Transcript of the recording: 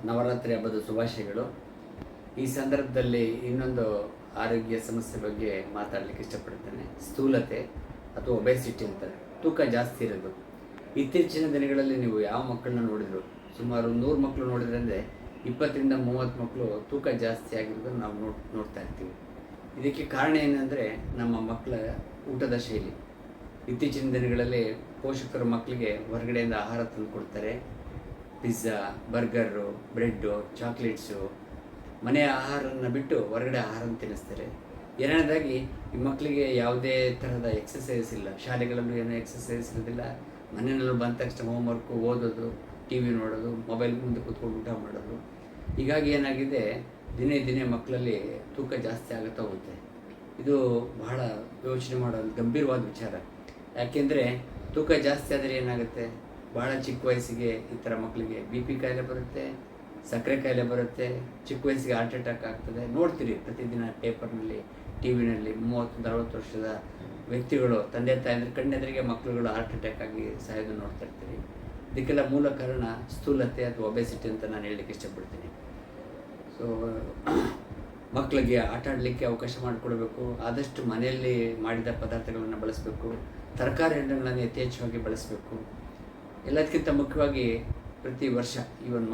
ನವರಾತ್ರಿ ಹಬ್ಬದ ಶುಭಾಶಯಗಳು. ಈ ಸಂದರ್ಭದಲ್ಲಿ ಇನ್ನೊಂದು ಆರೋಗ್ಯ ಸಮಸ್ಯೆ ಬಗ್ಗೆ ಮಾತಾಡಲಿಕ್ಕೆ ಇಷ್ಟಪಡ್ತೇನೆ. ಸ್ಥೂಲತೆ ಅಥವಾ ಒಬೆಸಿಟಿ ಅಂತಾರೆ, ತೂಕ ಜಾಸ್ತಿ ಇರೋದು. ಇತ್ತೀಚಿನ ದಿನಗಳಲ್ಲಿ ನೀವು ಯಾವ ಮಕ್ಕಳನ್ನ ನೋಡಿದ್ರು, ಸುಮಾರು 100 ಮಕ್ಕಳು ನೋಡಿದ್ರೆ ಅಂದರೆ 20ರಿಂದ 30 ಮಕ್ಕಳು ತೂಕ ಜಾಸ್ತಿ ಆಗಿರೋದನ್ನು ನಾವು ನೋಡ್ತಾ ಇರ್ತೀವಿ. ಇದಕ್ಕೆ ಕಾರಣ ಏನಂದರೆ ನಮ್ಮ ಮಕ್ಕಳ ಊಟದ ಶೈಲಿ. ಇತ್ತೀಚಿನ ದಿನಗಳಲ್ಲಿ ಪೋಷಕರು ಮಕ್ಕಳಿಗೆ ಹೊರಗಡೆಯಿಂದ ಆಹಾರ ತಂದು ಕೊಡ್ತಾರೆ. ಪಿಜ್ಜಾ, ಬರ್ಗರು, ಬ್ರೆಡ್ಡು, ಚಾಕ್ಲೇಟ್ಸು, ಮನೆಯ ಆಹಾರವನ್ನು ಬಿಟ್ಟು ಹೊರಗಡೆ ಆಹಾರನ ತಿನ್ನಿಸ್ತಾರೆ. ಎರಡನೇದಾಗಿ ಈ ಮಕ್ಕಳಿಗೆ ಯಾವುದೇ ತರಹದ ಎಕ್ಸಸೈಸ್ ಇಲ್ಲ. ಶಾಲೆಗಳಲ್ಲೂ ಏನೂ ಎಕ್ಸಸೈಸ್ ಇರೋದಿಲ್ಲ. ಮನೆಯಲ್ಲೂ ಬಂದ ತಕ್ಷಣ ಹೋಮ್ವರ್ಕು, ಓದೋದು, ಟಿ ವಿ ನೋಡೋದು, ಮೊಬೈಲ್ ಮುಂದೆ ಕೂತ್ಕೊಂಡು ಊಟ ಮಾಡೋದು. ಹೀಗಾಗಿ ಏನಾಗಿದೆ, ದಿನೇ ದಿನೇ ಮಕ್ಕಳಲ್ಲಿ ತೂಕ ಜಾಸ್ತಿ ಆಗುತ್ತಾ ಹೋಗುತ್ತೆ. ಇದು ಬಹಳ ಯೋಚನೆ ಮಾಡೋ ಗಂಭೀರವಾದ ವಿಚಾರ. ಯಾಕೆಂದರೆ ತೂಕ ಜಾಸ್ತಿ ಆದರೆ ಏನಾಗುತ್ತೆ, ಭಾಳ ಚಿಕ್ಕ ವಯಸ್ಸಿಗೆ ಈ ಥರ ಮಕ್ಕಳಿಗೆ BP ಕಾಯಿಲೆ ಬರುತ್ತೆ, ಸಕ್ಕರೆ ಕಾಯಿಲೆ ಬರುತ್ತೆ, ಚಿಕ್ಕ ವಯಸ್ಸಿಗೆ ಹಾರ್ಟ್ ಅಟ್ಯಾಕ್ ಆಗ್ತದೆ. ನೋಡ್ತೀರಿ ಪ್ರತಿದಿನ ಪೇಪರ್ನಲ್ಲಿ, ಟಿ ವಿನಲ್ಲಿ 30-40 ವರ್ಷದ ವ್ಯಕ್ತಿಗಳು, ತಂದೆ ತಾಯಿ ಕಣ್ಣೆದುರಿಗೆ ಮಕ್ಕಳುಗಳು ಹಾರ್ಟ್ ಅಟ್ಯಾಕ್ ಆಗಿ ಸಾಯೋದು ನೋಡ್ತಾ ಇರ್ತೀರಿ. ಇದಕ್ಕೆಲ್ಲ ಮೂಲ ಕಾರಣ ಸ್ಥೂಲತೆ ಅಥವಾ ಒಬೆಸಿಟಿ ಅಂತ ನಾನು ಹೇಳಲಿಕ್ಕೆ ಇಷ್ಟಪಡ್ತೀನಿ. ಸೊ ಮಕ್ಕಳಿಗೆ ಆಟ ಆಡಲಿಕ್ಕೆ ಅವಕಾಶ ಮಾಡಿಕೊಡ್ಬೇಕು. ಆದಷ್ಟು ಮನೆಯಲ್ಲಿ ಮಾಡಿದ ಪದಾರ್ಥಗಳನ್ನು ಬಳಸಬೇಕು. ತರಕಾರಿ ಹಣ್ಣುಗಳನ್ನು ಯಥೇಚ್ಛವಾಗಿ ಬಳಸಬೇಕು. ಎಲ್ಲದಕ್ಕಿಂತ ಮುಖ್ಯವಾಗಿ ಪ್ರತಿ ವರ್ಷ, ಇವನ್